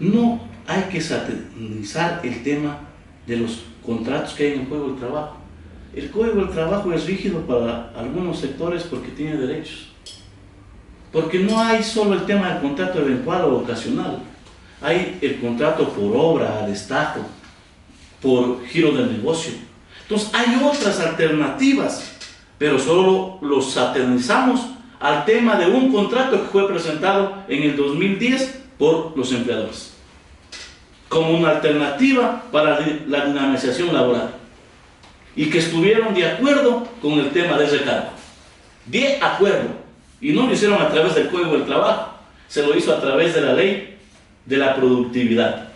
no hay que satanizar el tema de los contratos que hay en el Código del Trabajo. El Código del Trabajo es rígido para algunos sectores porque tiene derechos. Porque no hay solo el tema del contrato eventual o ocasional, hay el contrato por obra, a destajo, por giro del negocio. Entonces hay otras alternativas, pero solo los aterrizamos al tema de un contrato que fue presentado en el 2010 por los empleadores, como una alternativa para la dinamización laboral, y que estuvieron de acuerdo con el tema de recargo. De acuerdo, y no lo hicieron a través del Código del Trabajo, se lo hizo a través de la Ley de la Productividad,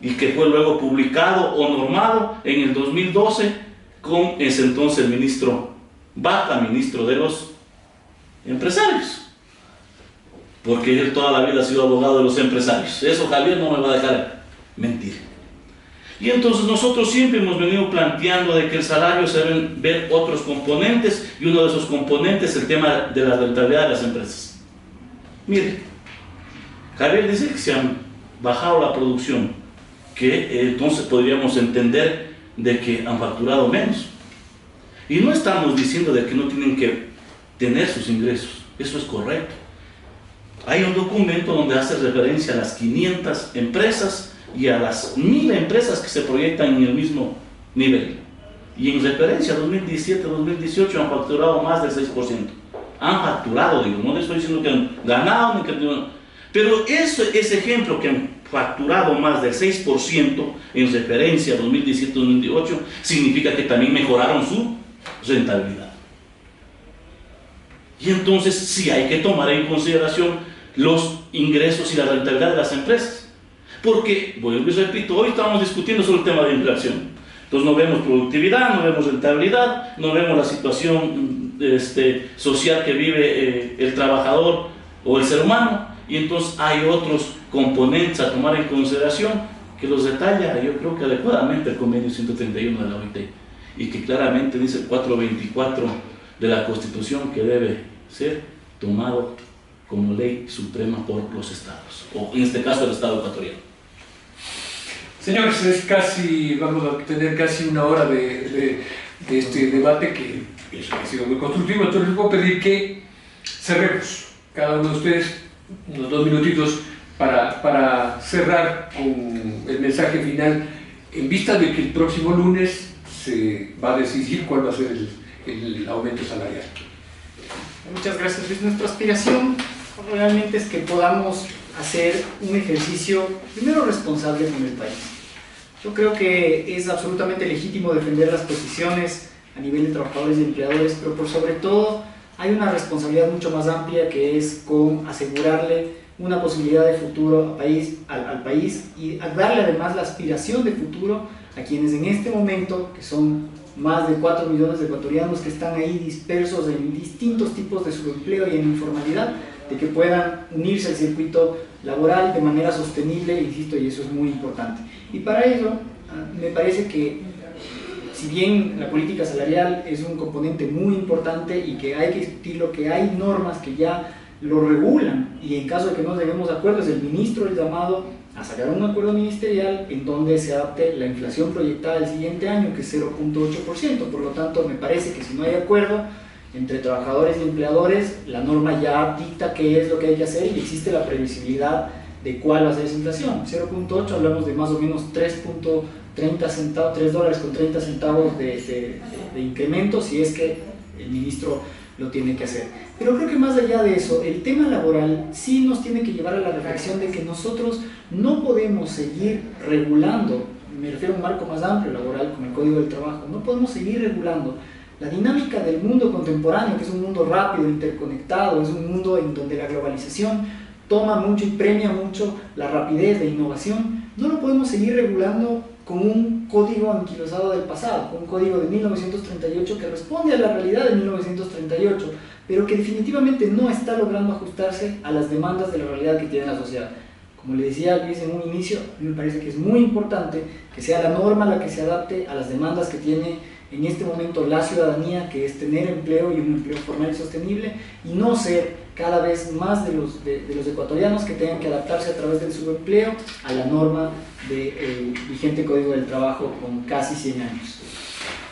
y que fue luego publicado o normado en el 2012 con ese entonces el ministro Vaca, ministro de los empresarios, porque él toda la vida ha sido abogado de los empresarios. Eso Javier no me va a dejar mentir. Y entonces nosotros siempre hemos venido planteando de que el salario se deben ver otros componentes, y uno de esos componentes es el tema de la rentabilidad de las empresas. Mire, Javier dice que se han bajado la producción, que entonces podríamos entender de que han facturado menos. Y no estamos diciendo de que no tienen que tener sus ingresos, eso es correcto. Hay un documento donde hace referencia a las 500 empresas y a las 1000 empresas que se proyectan en el mismo nivel. Y en referencia a 2017-2018 han facturado más del 6%. Han facturado, digo, no les estoy diciendo que han ganado, ni que... pero ese ejemplo que han facturado más del 6% en referencia a 2017-2018 significa que también mejoraron su rentabilidad. Y entonces sí hay que tomar en consideración los ingresos y la rentabilidad de las empresas, porque, vuelvo y repito, hoy estamos discutiendo sobre el tema de inflación, entonces no vemos productividad, no vemos rentabilidad, no vemos la situación social que vive el trabajador o el ser humano, y entonces hay otros componentes a tomar en consideración que los detalla, yo creo que adecuadamente, el convenio 131 de la OIT, y que claramente dice el 424 de la Constitución, que debe ser tomado como ley suprema por los estados, o en este caso el Estado ecuatoriano. Señores, vamos a tener casi una hora de este debate que ha sido muy constructivo, entonces les voy a pedir que cerremos, cada uno de ustedes, unos 2 minutitos para cerrar con el mensaje final, en vista de que el próximo lunes se va a decidir cuál va a ser el aumento salarial. Muchas gracias, Luis. Nuestra aspiración realmente es que podamos hacer un ejercicio primero responsable con el país. Yo creo que es absolutamente legítimo defender las posiciones a nivel de trabajadores y empleadores, pero por sobre todo hay una responsabilidad mucho más amplia, que es con asegurarle una posibilidad de futuro al país, y darle además la aspiración de futuro a quienes en este momento, que son más de 4 millones de ecuatorianos que están ahí dispersos en distintos tipos de subempleo y en informalidad, de que puedan unirse al circuito laboral de manera sostenible, insisto, y eso es muy importante. Y para ello, me parece que, si bien la política salarial es un componente muy importante y que hay que discutirlo, que hay normas que ya lo regulan, y en caso de que no lleguemos a acuerdo, es el ministro el llamado a sacar un acuerdo ministerial en donde se adapte la inflación proyectada del siguiente año, que es 0.8%. Por lo tanto, me parece que si no hay acuerdo entre trabajadores y empleadores, la norma ya dicta qué es lo que hay que hacer y existe la previsibilidad de cuál va a ser esa inflación. 0.8, hablamos de más o menos $3.30 de incremento, si es que el ministro lo tiene que hacer. Pero creo que más allá de eso, el tema laboral sí nos tiene que llevar a la reflexión de que nosotros no podemos seguir regulando, me refiero a un marco más amplio laboral como el Código del Trabajo, no podemos seguir regulando la dinámica del mundo contemporáneo, que es un mundo rápido, interconectado, es un mundo en donde la globalización toma mucho y premia mucho la rapidez de innovación. No lo podemos seguir regulando con un código anquilosado del pasado, con un código de 1938 que responde a la realidad de 1938, pero que definitivamente no está logrando ajustarse a las demandas de la realidad que tiene la sociedad. Como le decía Luis en un inicio, a mí me parece que es muy importante que sea la norma la que se adapte a las demandas que tiene en este momento la ciudadanía, que es tener empleo y un empleo formal y sostenible, y no ser cada vez más de los ecuatorianos que tengan que adaptarse a través del subempleo a la norma del vigente Código del Trabajo con casi 100 años.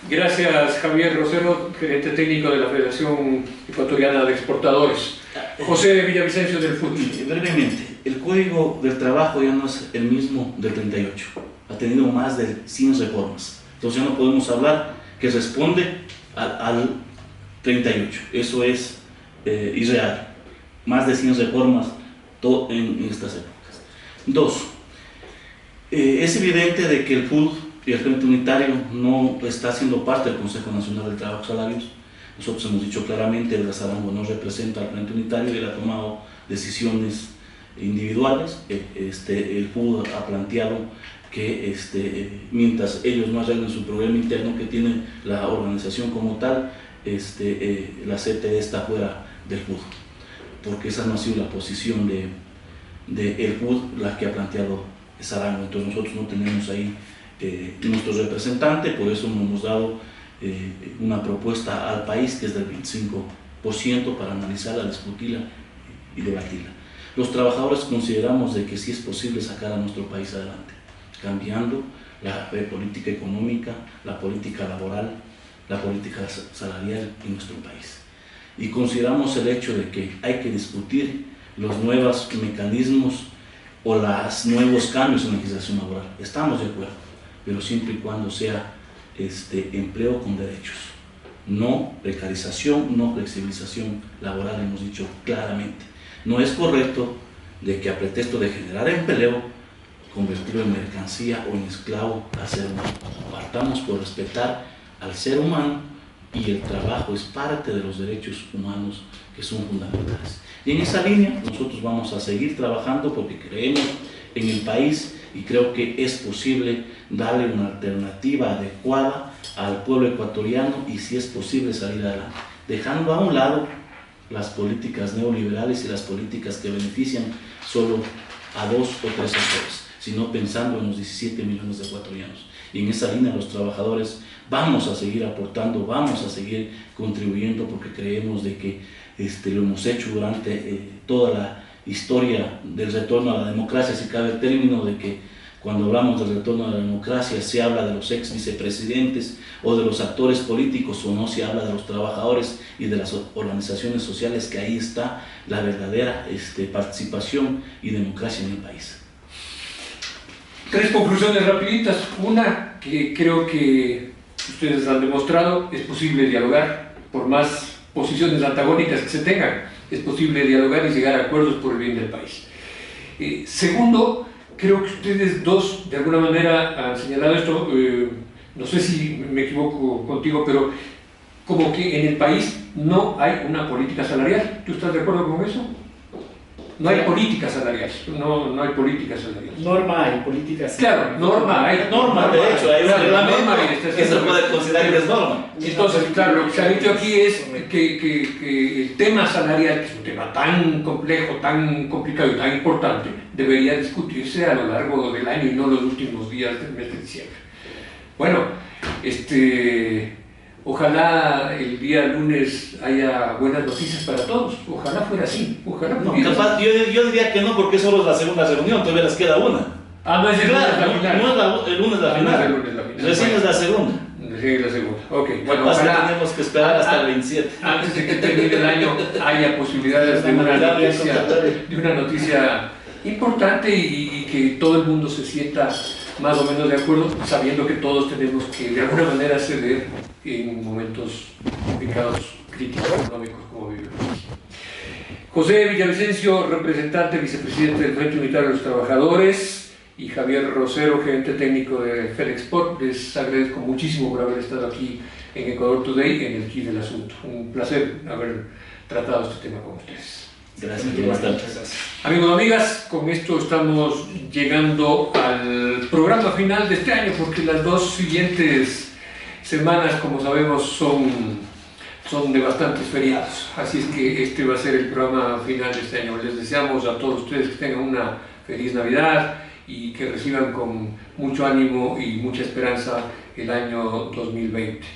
Gracias, Javier Rosero, gerente técnico de la Federación Ecuatoriana de Exportadores. José Villavicencio del fútbol. Brevemente, el Código del Trabajo ya no es el mismo del 38, ha tenido más de 100 reformas, entonces ya no podemos hablar que responde al 38, eso es irreal, más de 100 reformas en estas épocas. Dos, es evidente de que el FUD y el Frente Unitario no está siendo parte del Consejo Nacional del Trabajo Salarios. Nosotros hemos dicho claramente que el Arango no representa al Frente Unitario y él ha tomado decisiones individuales. El FUD ha planteado que mientras ellos no arreglen su problema interno que tiene la organización como tal, la CTE está fuera del FUD, porque esa no ha sido la posición del FUD la que ha planteado Arango. Entonces nosotros no tenemos ahí nuestro representante, por eso no hemos dado una propuesta al país que es del 25% para analizarla, discutirla y debatirla. Los trabajadores consideramos de que sí es posible sacar a nuestro país adelante, cambiando la política económica, la política laboral, la política salarial en nuestro país. Y consideramos el hecho de que hay que discutir los nuevos mecanismos o los nuevos cambios en la legislación laboral. Estamos de acuerdo, pero siempre y cuando sea empleo con derechos, no precarización, no flexibilización laboral, hemos dicho claramente. No es correcto de que a pretexto de generar empleo, convertirlo en mercancía o en esclavo al ser humano. Partamos por respetar al ser humano y el trabajo es parte de los derechos humanos que son fundamentales. Y en esa línea nosotros vamos a seguir trabajando porque creemos en el país y creo que es posible darle una alternativa adecuada al pueblo ecuatoriano y si es posible salir adelante, dejando a un lado las políticas neoliberales y las políticas que benefician solo a 2 o 3 sectores, sino pensando en los 17 millones de ecuatorianos. Y en esa línea los trabajadores vamos a seguir aportando, vamos a seguir contribuyendo porque creemos de que lo hemos hecho durante toda la historia del retorno a la democracia, si cabe el término de que cuando hablamos del retorno a la democracia se habla de los ex vicepresidentes o de los actores políticos o no se habla de los trabajadores y de las organizaciones sociales, que ahí está la verdadera participación y democracia en el país. 3 conclusiones rapiditas. Una, que creo que ustedes han demostrado, es posible dialogar por más posiciones antagónicas que se tengan, es posible dialogar y llegar a acuerdos por el bien del país. Segundo, creo que ustedes dos de alguna manera han señalado esto, no sé si me equivoco contigo, pero como que en el país no hay una política salarial. ¿Tú estás de acuerdo con eso? No hay política salarial, no hay política salarial. Norma hay, política sí. Claro, norma hay. Norma, de hecho, hay una norma que se puede considerar que es norma. Entonces, claro, lo que se ha dicho aquí es que el tema salarial, que es un tema tan complejo, tan complicado y tan importante, debería discutirse a lo largo del año y no los últimos días del mes de diciembre. Bueno, ojalá el día lunes haya buenas noticias para todos. Ojalá fuera así. Ojalá no, capaz, yo diría que no, porque solo es la segunda reunión, todavía les queda una. Ah, no es el lunes la final. No es el lunes la final. Recién es la segunda. Recién es la segunda. Ok, bueno, capaz que tenemos que esperar hasta el 27. Antes de que termine el año haya posibilidades de una noticia importante y que todo el mundo se sienta más o menos de acuerdo, sabiendo que todos tenemos que de alguna manera ceder en momentos complicados, críticos, económicos como vivimos. José Villavicencio, representante, vicepresidente del Frente Unitario de los Trabajadores, y Javier Rosero, gerente técnico de FedExport, les agradezco muchísimo por haber estado aquí en Ecuador Today en el quid del asunto. Un placer haber tratado este tema con ustedes. Gracias, buenas tardes. Amigos y amigas, con esto estamos llegando al programa final de este año, porque las 2 siguientes semanas, como sabemos, son de bastantes feriados. Así es que este va a ser el programa final de este año. Les deseamos a todos ustedes que tengan una feliz Navidad y que reciban con mucho ánimo y mucha esperanza el año 2020.